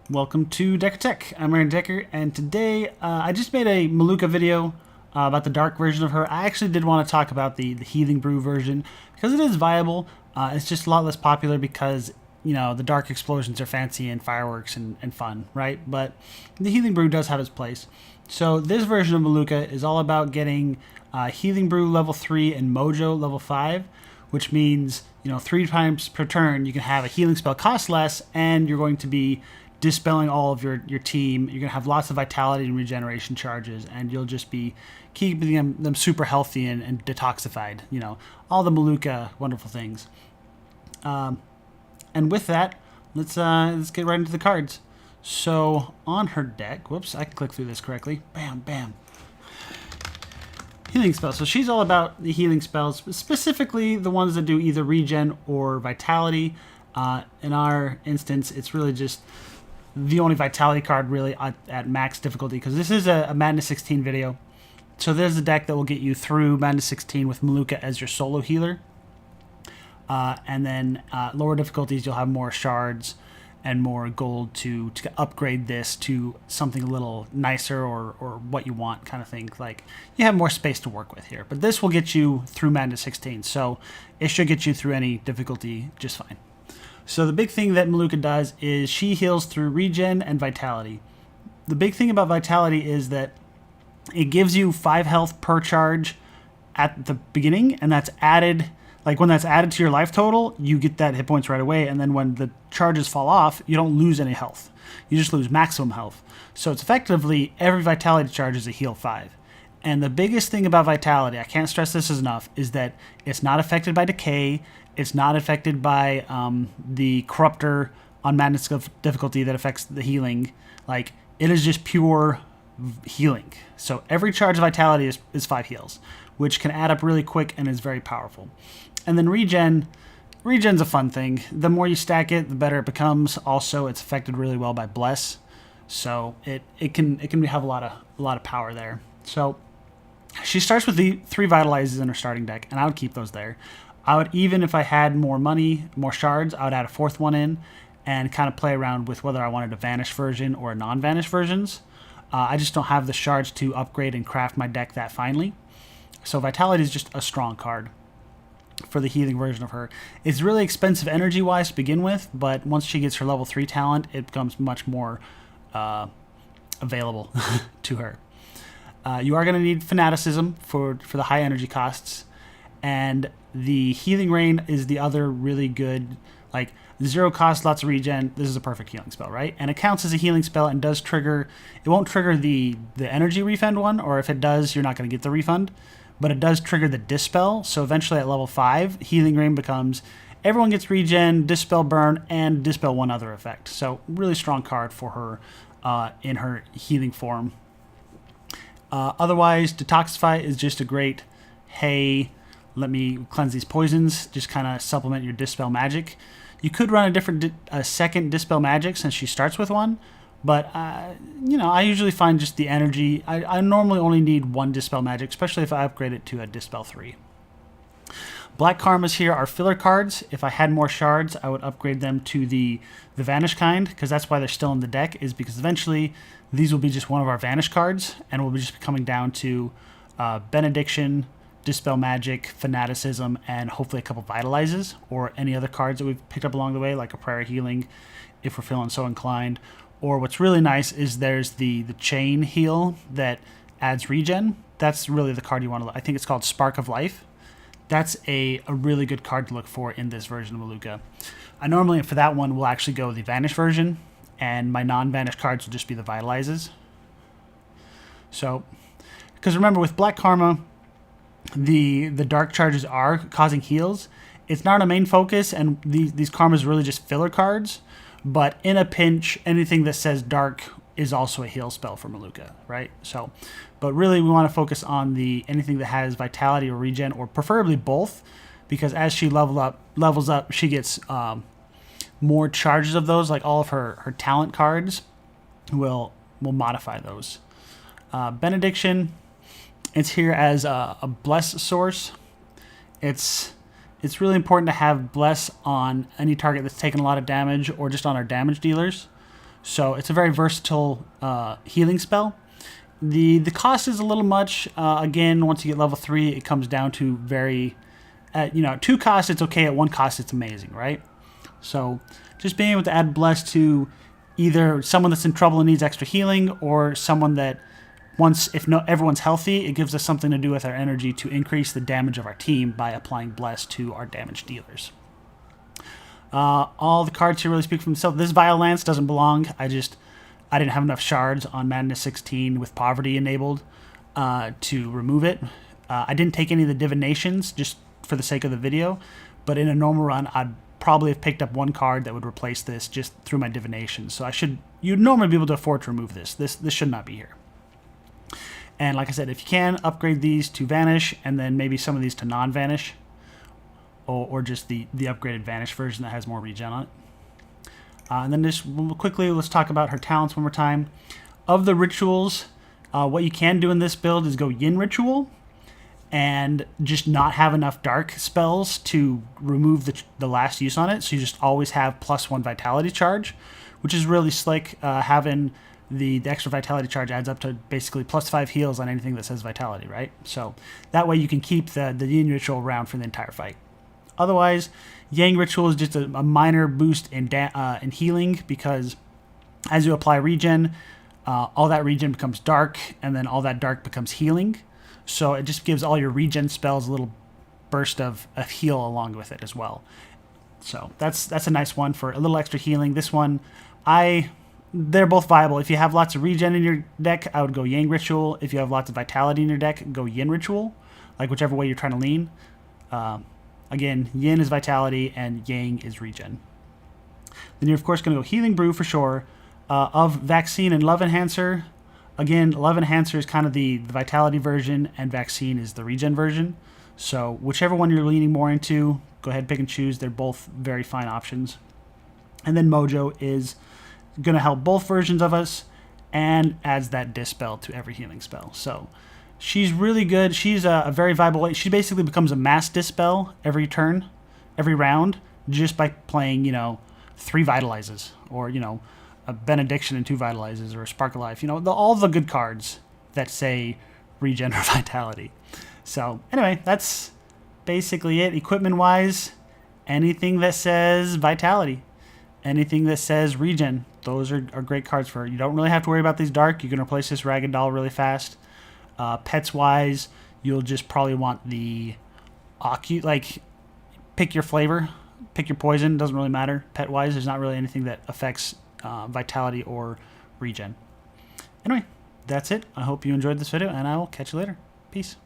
Welcome to Decker Tech. I'm Aaron Decker, and today I just made a Malukah video about the dark version of her. I actually did want to talk about the Healing Brew version because it is viable. It's just a lot less popular because, you know, the dark explosions are fancy and fireworks and fun, right? But the Healing Brew does have its place. So this version of Malukah is all about getting Healing Brew level 3 and Mojo level 5, which means, you know, 3 times per turn you can have a healing spell cost less, and you're going to be dispelling all of your team. You're going to have lots of vitality and regeneration charges, and you'll just be keeping them super healthy and detoxified. You know, all the Malukah wonderful things. And with that, let's get right into the cards. So on her deck, whoops, I can click through this correctly. Bam, bam. Healing spells. So she's all about the healing spells, specifically the ones that do either regen or vitality. In our instance, it's really just the only vitality card really at max difficulty, because this is a Madness 16 video. So there's a deck that will get you through Madness 16 with Malukah as your solo healer. And then lower difficulties, you'll have more shards and more gold to upgrade this to something a little nicer or what you want kind of thing. Like, you have more space to work with here. But this will get you through Madness 16, so it should get you through any difficulty just fine. So the big thing that Malukah does is she heals through regen and vitality. The big thing about vitality is that it gives you 5 health per charge at the beginning, and that's added, like when that's added to your life total, you get that hit points right away, and then when the charges fall off, you don't lose any health. You just lose maximum health. So it's effectively every vitality charge is a heal 5. And the biggest thing about vitality, I can't stress this enough, is that it's not affected by decay. It's not affected by the corruptor on madness difficulty that affects the healing. Like, it is just pure healing. So every charge of vitality is 5 heals, which can add up really quick and is very powerful. And then regen's a fun thing. The more you stack it, the better it becomes. Also, it's affected really well by bless, so it can have a lot of power there. So she starts with the 3 vitalizes in her starting deck, and I would keep those there. I would, even if I had more money, more shards, I would add a 4th one in and kind of play around with whether I wanted a vanish version or a non-vanish versions. I just don't have the shards to upgrade and craft my deck that finely. So vitality is just a strong card for the healing version of her. It's really expensive energy-wise to begin with, but once she gets her level 3 talent, it becomes much more available to her. You are going to need fanaticism for the high energy costs, and the healing rain is the other really good, like, 0 cost, lots of regen. This is a perfect healing spell, right? And it counts as a healing spell and does trigger, it won't trigger the energy refund one, or if it does, you're not going to get the refund, but it does trigger the dispel. So eventually at level 5, healing rain becomes everyone gets regen, dispel burn, and dispel one other effect. So really strong card for her in her healing form. Otherwise, detoxify is just a great, hey, let me cleanse these poisons, just kind of supplement your dispel magic. You could run a second dispel magic since she starts with one, but you know, I usually find just the energy. I normally only need 1 dispel magic, especially if I upgrade it to a dispel 3. Black karmas here are filler cards. If I had more shards, I would upgrade them to the vanish kind, because that's why they're still in the deck, is because eventually these will be just one of our vanish cards, and we'll be just coming down to benediction, dispel magic, fanaticism, and hopefully a couple vitalizes, or any other cards that we've picked up along the way, like a prayer healing if we're feeling so inclined. Or what's really nice is there's the chain heal that adds regen. That's really the card you want to look. I think it's called Spark of Life. That's a really good card to look for in this version of Malukah. I normally, for that one, will actually go the vanish version, and my non-vanish cards will just be the vitalizes. So, because remember, with Black Karma, the dark charges are causing heals. It's not a main focus, and these karmas are really just filler cards. But in a pinch, anything that says dark is also a heal spell for Malukah, right? So, but really we want to focus on anything that has vitality or regen, or preferably both, because as she levels up, she gets more charges of those. Like, all of her talent cards will modify those. Benediction, it's here as a bless source. It's really important to have bless on any target that's taken a lot of damage, or just on our damage dealers. So it's a very versatile healing spell. The cost is a little much. Again, once you get level 3, it comes down to very, at 2 costs it's okay, at 1 cost it's amazing, right? So just being able to add Bless to either someone that's in trouble and needs extra healing, or someone that if everyone's healthy, it gives us something to do with our energy to increase the damage of our team by applying Bless to our damage dealers. All the cards here really speak for themselves. This Violence doesn't belong. I didn't have enough shards on Madness 16 with Poverty enabled to remove it. I didn't take any of the divinations just for the sake of the video, but in a normal run, I'd probably have picked up 1 card that would replace this just through my divinations. So you'd normally be able to afford to remove this. This should not be here. And like I said, if you can, upgrade these to Vanish, and then maybe some of these to non-Vanish, or just the upgraded Vanish version that has more regen on it. And then just quickly, let's talk about her talents one more time. Of the rituals, what you can do in this build is go Yin Ritual, and just not have enough dark spells to remove the last use on it. So you just always have +1 vitality charge, which is really slick. Having the extra vitality charge adds up to basically +5 heals on anything that says vitality, right? So that way you can keep the Yin Ritual around for the entire fight. Otherwise, Yang Ritual is just a minor boost in healing, because as you apply regen, all that regen becomes dark, and then all that dark becomes healing. So it just gives all your regen spells a little burst of heal along with it as well. So that's a nice one for a little extra healing. This one, they're both viable. If you have lots of regen in your deck, I would go Yang Ritual. If you have lots of vitality in your deck, go Yin Ritual, like whichever way you're trying to lean. Again, Yin is vitality and Yang is regen. Then you're of course going to go Healing Brew for sure. Of Vaccine and Love Enhancer, again, Love Enhancer is kind of the vitality version, and Vaccine is the regen version. So whichever one you're leaning more into, go ahead, pick and choose. They're both very fine options. And then Mojo is going to help both versions of us, and adds that Dispel to every healing spell. So she's really good. She's a very viable way. She basically becomes a mass Dispel every turn, every round, just by playing, 3 Vitalizes, or, a Benediction and 2 Vitalizes, or a Spark of Life. All the good cards that say regen or vitality. So anyway, that's basically it. Equipment-wise, anything that says vitality, anything that says regen, those are great cards for her. You don't really have to worry about these dark. You can replace this Ragged Doll really fast. Pets-wise, you'll just probably want the pick your flavor, pick your poison. Doesn't really matter. Pet-wise, there's not really anything that affects vitality or regen. Anyway, that's it. I hope you enjoyed this video, and I will catch you later. Peace.